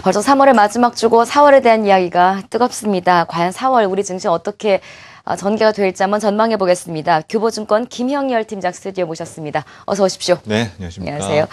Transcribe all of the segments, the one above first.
벌써 3월의 마지막 주고 4월에 대한 이야기가 뜨겁습니다. 과연 4월 우리 증시 어떻게 전개가 될지 한번 전망해 보겠습니다. 규보증권 김형열 팀장 스튜디오 모셨습니다. 어서 오십시오. 네, 안녕하십니까. 안녕하세요.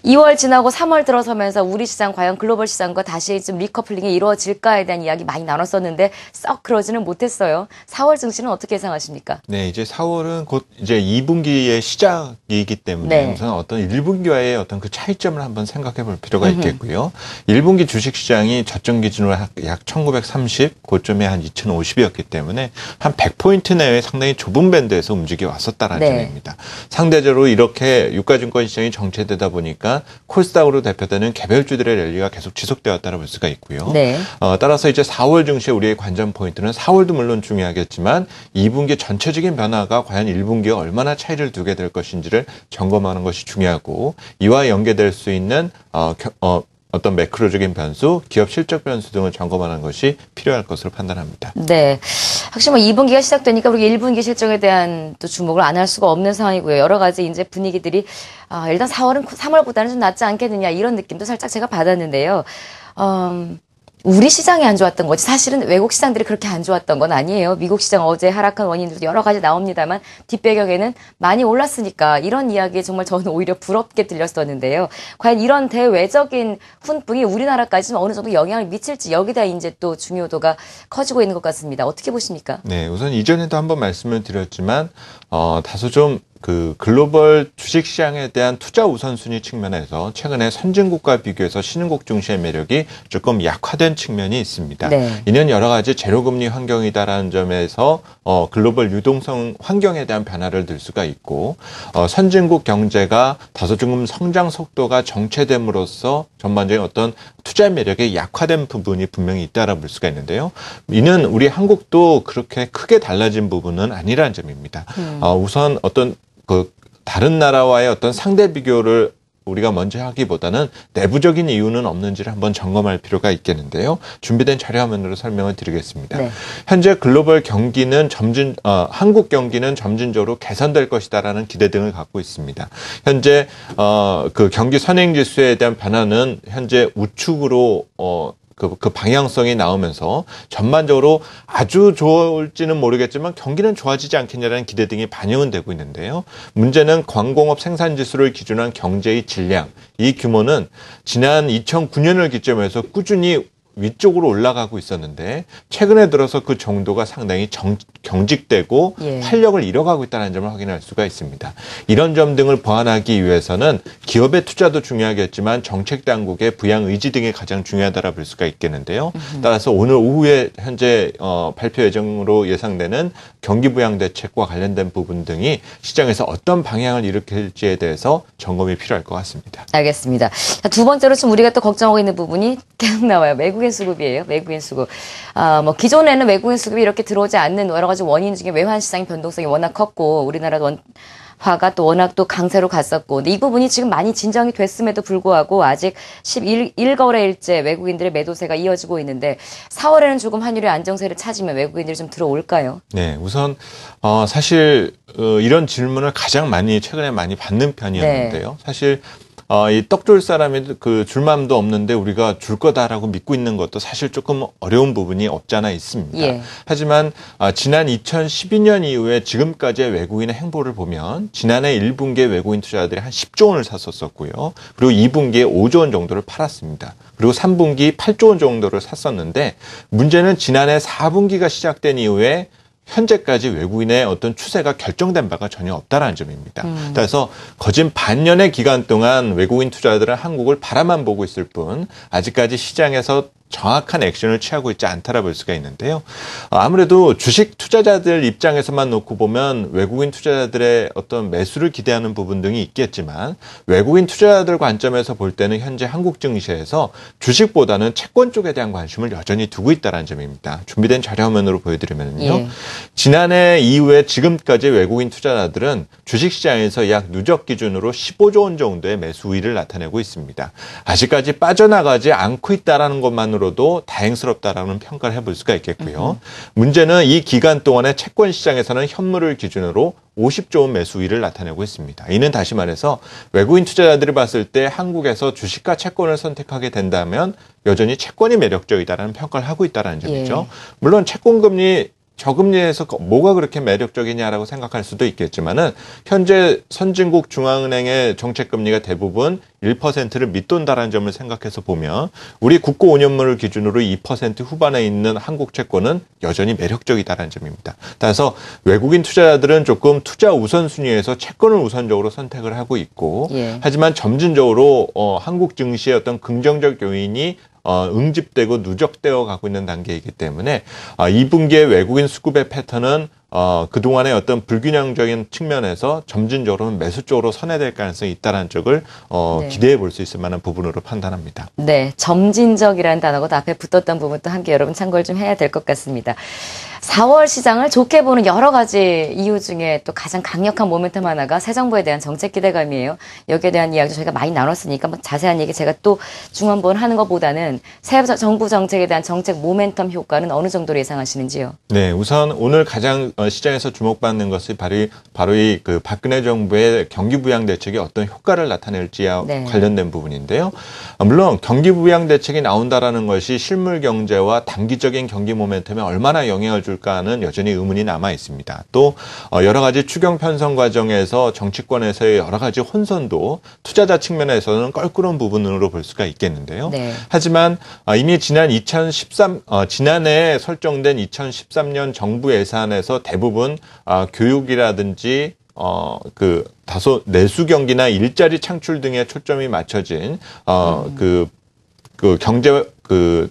2월 지나고 3월 들어서면서 우리 시장 과연 글로벌 시장과 다시 좀 리커플링이 이루어질까에 대한 이야기 많이 나눴었는데 썩 그러지는 못했어요. 4월 증시는 어떻게 예상하십니까? 네, 이제 4월은 곧 이제 2분기의 시작이기 때문에 네. 우선 어떤 1분기와의 어떤 그 차이점을 한번 생각해 볼 필요가 있겠고요. 1분기 주식 시장이 저점 기준으로 약 1930, 고점이 한 2050이었기 때문에 한 100포인트 내외 상당히 좁은 밴드에서 움직여 왔었다라는 네. 점입니다. 상대적으로 이렇게 유가증권 시장이 정체되다 보니까 코스닥으로 대표되는 개별주들의 랠리가 계속 지속되었다고 볼 수가 있고요. 네. 따라서 이제 4월 증시의 우리의 관전 포인트는 4월도 물론 중요하겠지만 2분기 전체적인 변화가 과연 1분기에 얼마나 차이를 두게 될 것인지를 점검하는 것이 중요하고 이와 연계될 수 있는 어떤 매크로적인 변수, 기업 실적 변수 등을 점검하는 것이 필요할 것으로 판단합니다. 네. 확실히 뭐 2분기가 시작되니까 우리가 1분기 실적에 대한 또 주목을 안 할 수가 없는 상황이고요. 여러 가지 이제 분위기들이 일단 4월은 3월보다는 좀 낫지 않겠느냐 이런 느낌도 살짝 제가 받았는데요. 우리 시장이 안 좋았던 거지 사실은 외국 시장들이 그렇게 안 좋았던 건 아니에요. 미국 시장 어제 하락한 원인들도 여러 가지 나옵니다만 뒷배경에는 많이 올랐으니까 이런 이야기에 정말 저는 오히려 부럽게 들렸었는데요. 과연 이런 대외적인 훈풍이 우리나라까지 어느 정도 영향을 미칠지 여기다 이제 또 중요도가 커지고 있는 것 같습니다. 어떻게 보십니까? 네, 우선 이전에도 한번 말씀을 드렸지만 다소 좀 그 글로벌 주식시장에 대한 투자 우선순위 측면에서 최근에 선진국과 비교해서 신흥국 증시의 매력이 조금 약화된 측면이 있습니다. 네. 이는 여러 가지 제로금리 환경이다라는 점에서 글로벌 유동성 환경에 대한 변화를 들 수가 있고 선진국 경제가 다소 조금 성장 속도가 정체됨으로써 전반적인 어떤 투자 매력이 약화된 부분이 분명히 있다라고 볼 수가 있는데요. 이는 우리 한국도 그렇게 크게 달라진 부분은 아니라는 점입니다. 우선 어떤 다른 나라와의 어떤 상대 비교를 우리가 먼저 하기보다는 내부적인 이유는 없는지를 한번 점검할 필요가 있겠는데요. 준비된 자료 화면으로 설명을 드리겠습니다. 네. 현재 글로벌 경기는 한국 경기는 점진적으로 개선될 것이다라는 기대 등을 갖고 있습니다. 현재 그 경기 선행 지수에 대한 변화는 현재 우측으로 그 방향성이 나오면서 전반적으로 아주 좋을지는 모르겠지만 경기는 좋아지지 않겠냐라는 기대 등이 반영은 되고 있는데요. 문제는 광공업 생산 지수를 기준으로 한 경제의 질량, 이 규모는 지난 2009년을 기점으로 해서 꾸준히 위쪽으로 올라가고 있었는데 최근에 들어서 그 정도가 상당히 경직되고 활력을 잃어가고 있다는 점을 확인할 수가 있습니다. 이런 점 등을 보완하기 위해서는 기업의 투자도 중요하겠지만 정책 당국의 부양 의지 등이 가장 중요하다고 볼 수가 있겠는데요. 따라서 오늘 오후에 현재 발표 예정으로 예상되는 경기 부양 대책과 관련된 부분 등이 시장에서 어떤 방향을 일으킬지에 대해서 점검이 필요할 것 같습니다. 알겠습니다. 자, 두 번째로 좀 우리가 또 걱정하고 있는 부분이 계속 나와요. 외국인 수급이에요. 외국인 수급. 기존에는 외국인 수급이 이렇게 들어오지 않는 여러 가지 원인 중에 외환 시장의 변동성이 워낙 컸고 우리나라 화가 또 워낙 또 강세로 갔었고 근데 이 부분이 지금 많이 진정이 됐음에도 불구하고 아직 11거래일째 외국인들의 매도세가 이어지고 있는데 4월에는 조금 환율의 안정세를 찾으면 외국인들이 좀 들어올까요? 네, 우선 사실 이런 질문을 가장 최근에 많이 받는 편이었는데요. 네. 사실 이 떡 줄 사람이 그 줄맘도 없는데 우리가 줄 거다라고 믿고 있는 것도 사실 조금 어려운 부분이 없지 않아 있습니다. 예. 하지만 지난 2012년 이후에 지금까지의 외국인의 행보를 보면 지난해 1분기에 외국인 투자자들이 한 10조 원을 샀었고요. 그리고 2분기에 5조 원 정도를 팔았습니다. 그리고 3분기 8조 원 정도를 샀었는데 문제는 지난해 4분기가 시작된 이후에 현재까지 외국인의 어떤 추세가 결정된 바가 전혀 없다라는 점입니다. 그래서 거진 반년의 기간 동안 외국인 투자자들은 한국을 바라만 보고 있을 뿐 아직까지 시장에서 정확한 액션을 취하고 있지 않다라 볼 수가 있는데요. 아무래도 주식 투자자들 입장에서만 놓고 보면 외국인 투자자들의 어떤 매수를 기대하는 부분 등이 있겠지만 외국인 투자자들 관점에서 볼 때는 현재 한국 증시에서 주식보다는 채권 쪽에 대한 관심을 여전히 두고 있다는 점입니다. 준비된 자료 화면으로 보여드리면요. 지난해 이후에 지금까지 외국인 투자자들은 주식시장에서 약 누적 기준으로 15조 원 정도의 매수 우위를 나타내고 있습니다. 아직까지 빠져나가지 않고 있다는 것만으로 로도 다행스럽다라는 평가를 해볼 수가 있겠고요. 문제는 이 기간 동안에 채권 시장에서는 현물을 기준으로 50조 원 매수 우위를 나타내고 있습니다. 이는 다시 말해서 외국인 투자자들이 봤을 때 한국에서 주식과 채권을 선택하게 된다면 여전히 채권이 매력적이다라는 평가를 하고 있다는 점이죠. 물론 채권 금리 저금리에서 뭐가 그렇게 매력적이냐라고 생각할 수도 있겠지만은 현재 선진국 중앙은행의 정책 금리가 대부분 1%를 밑돈다라는 점을 생각해서 보면 우리 국고 5년물을 기준으로 2% 후반에 있는 한국 채권은 여전히 매력적이다라는 점입니다. 따라서 외국인 투자자들은 조금 투자 우선순위에서 채권을 우선적으로 선택을 하고 있고 하지만 점진적으로 한국 증시의 어떤 긍정적 요인이 응집되고 누적되어 가고 있는 단계이기 때문에 2분기의 외국인 수급의 패턴은 그동안의 어떤 불균형적인 측면에서 점진적으로 매수 쪽으로 선회될 가능성이 있다는 쪽을 기대해 볼 수 있을 만한 부분으로 판단합니다. 네, 점진적이라는 단어가 또 앞에 붙었던 부분도 함께 여러분 참고를 좀 해야 될 것 같습니다. 4월 시장을 좋게 보는 여러 가지 이유 중에 또 가장 강력한 모멘텀 하나가 새 정부에 대한 정책 기대감이에요. 여기에 대한 이야기도 저희가 많이 나눴으니까 뭐 자세한 얘기 제가 또 중원본 하는 것보다는 새 정부 정책에 대한 정책 모멘텀 효과는 어느 정도로 예상하시는지요? 네, 우선 오늘 가장 시장에서 주목받는 것이 바로 이 그 박근혜 정부의 경기 부양 대책이 어떤 효과를 나타낼지와 관련된 부분인데요. 물론 경기 부양 대책이 나온다라는 것이 실물 경제와 단기적인 경기 모멘텀에 얼마나 영향을 줄까는 여전히 의문이 남아 있습니다. 또 여러 가지 추경 편성 과정에서 정치권에서의 여러 가지 혼선도 투자자 측면에서는 껄끄러운 부분으로 볼 수가 있겠는데요. 하지만 이미 지난해 설정된 2013년 정부 예산에서 대부분 교육이라든지 다소 내수 경기나 일자리 창출 등에 초점이 맞춰진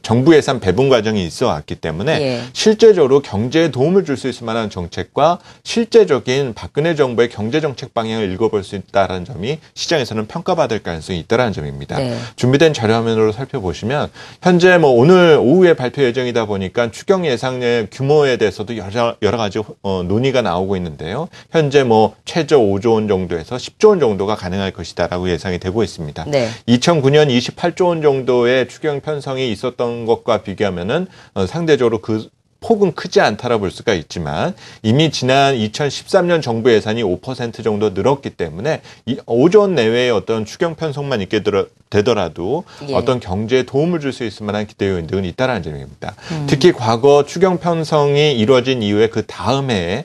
정부 예산 배분 과정이 있어 왔기 때문에 실제적으로 경제에 도움을 줄 수 있을 만한 정책과 실제적인 박근혜 정부의 경제 정책 방향을 읽어볼 수 있다는 점이 시장에서는 평가받을 가능성이 있다는 점입니다. 준비된 자료 화면으로 살펴보시면 현재 오늘 오후에 발표 예정이다 보니까 추경 예산의 규모에 대해서도 여러 가지 논의가 나오고 있는데요. 현재 최저 5조 원 정도에서 10조 원 정도가 가능할 것이다라고 예상이 되고 있습니다. 2009년 28조 원 정도의 추경 편성이 있었던 것과 비교하면은 상대적으로 그 폭은 크지 않다라 볼 수가 있지만 이미 지난 2013년 정부 예산이 5% 정도 늘었기 때문에 5조 원 내외의 어떤 추경 편성만 있게 되더라도 어떤 경제에 도움을 줄 수 있을 만한 기대 요인 등은 있다는 점입니다. 특히 과거 추경 편성이 이루어진 이후에 그 다음 해에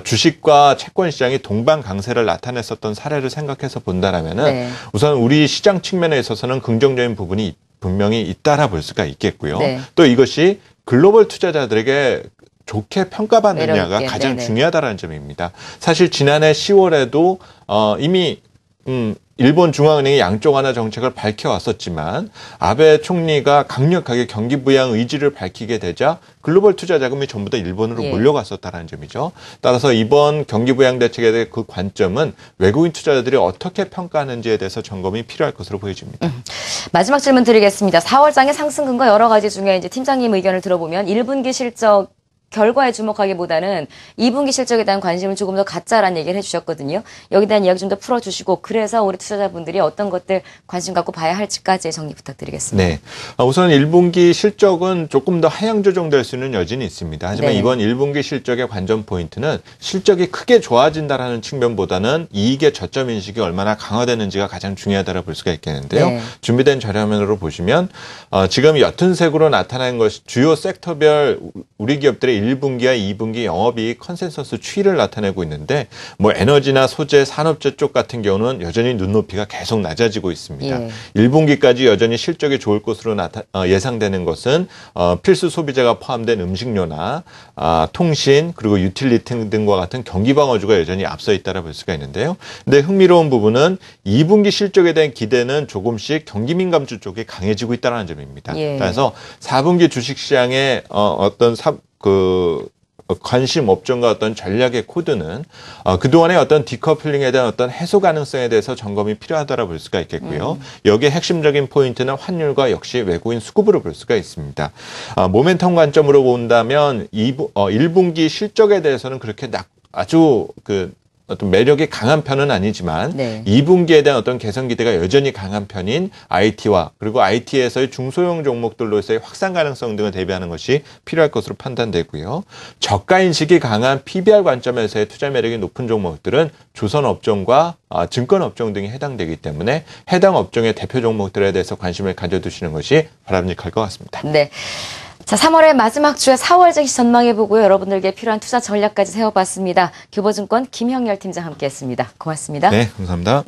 주식과 채권 시장이 동반 강세를 나타냈었던 사례를 생각해서 본다라면은 우선 우리 시장 측면에 있어서는 긍정적인 부분이 분명히 잇따라 볼 수가 있겠고요. 또 이것이 글로벌 투자자들에게 좋게 평가받느냐가 가장 중요하다는 점입니다. 사실 지난해 10월에도 이미 일본 중앙은행이 양쪽 완화 정책을 밝혀왔었지만 아베 총리가 강력하게 경기 부양 의지를 밝히게 되자 글로벌 투자 자금이 전부 다 일본으로 몰려갔었다는 점이죠. 따라서 이번 경기 부양 대책에 대한 그 관점은 외국인 투자자들이 어떻게 평가하는지에 대해서 점검이 필요할 것으로 보여집니다. 마지막 질문 드리겠습니다. 4월장의 상승근거 여러 가지 중에 이제 팀장님 의견을 들어보면 1분기 실적 결과에 주목하기보다는 2분기 실적에 대한 관심을 조금 더 갖자라는 얘기를 해주셨거든요. 여기에 대한 이야기 좀 더 풀어주시고 그래서 우리 투자자분들이 어떤 것들 관심 갖고 봐야 할지까지 정리 부탁드리겠습니다. 네, 우선 1분기 실적은 조금 더 하향 조정될 수 있는 여지는 있습니다. 하지만 이번 1분기 실적의 관전 포인트는 실적이 크게 좋아진다라는 측면보다는 이익의 저점 인식이 얼마나 강화되는지가 가장 중요하다고 볼 수가 있겠는데요. 준비된 자료 화면으로 보시면 지금 옅은 색으로 나타난 것이 주요 섹터별 우리 기업들의 1분기와 2분기 영업이익 컨센서스 추이를 나타내고 있는데 에너지나 소재, 산업재 쪽 같은 경우는 여전히 눈높이가 계속 낮아지고 있습니다. 1분기까지 여전히 실적이 좋을 것으로 예상되는 것은 필수 소비재가 포함된 음식료나 통신 그리고 유틸리티 등과 같은 경기 방어주가 여전히 앞서 있다고 볼 수가 있는데요. 근데 흥미로운 부분은 2분기 실적에 대한 기대는 조금씩 경기 민감주 쪽에 강해지고 있다는 점입니다. 그래서 4분기 주식시장의 관심 업종과 어떤 전략의 코드는 그동안의 어떤 디커플링에 대한 어떤 해소 가능성에 대해서 점검이 필요하다고 볼 수가 있겠고요. 여기에 핵심적인 포인트는 환율과 역시 외국인 수급으로 볼 수가 있습니다. 모멘텀 관점으로 본다면 1분기 실적에 대해서는 그렇게 아주 어떤 매력이 강한 편은 아니지만 네. 2분기에 대한 어떤 개선 기대가 여전히 강한 편인 IT와 그리고 IT에서의 중소형 종목들로서의 확산 가능성 등을 대비하는 것이 필요할 것으로 판단되고요. 저가 인식이 강한 PBR 관점에서의 투자 매력이 높은 종목들은 조선업종과 증권업종 등이 해당되기 때문에 해당 업종의 대표 종목들에 대해서 관심을 가져두시는 것이 바람직할 것 같습니다. 네. 자, 3월의 마지막 주에 4월 증시 전망해보고요. 여러분들께 필요한 투자 전략까지 세워봤습니다. 교보증권 김형열 팀장 함께했습니다. 고맙습니다. 네, 감사합니다.